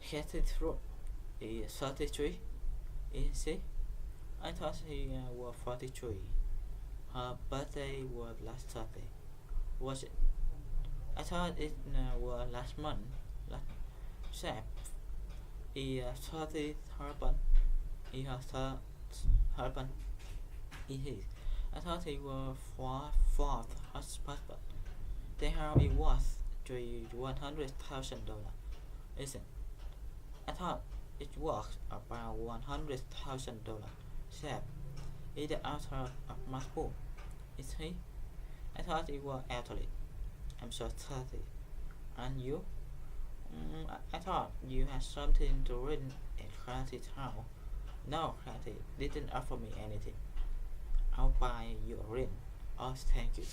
Kathy throat is 33. Is he? I thought he was 43. Her birthday was last Thursday. Was it? I thought it was last month. Last Sep. He 30 husband. He has husband. He is. I thought he was fourth husband. They have it worth $100,000. Isn't? I thought it was about $100,000. Sep. Is the author of Masbook. Is he? I thought it was athlete. I'm so 30. And you? I thought you had something to rent at Clancy's house. No, Clancy didn't offer me anything. I'll buy you a ring. Oh, thank you.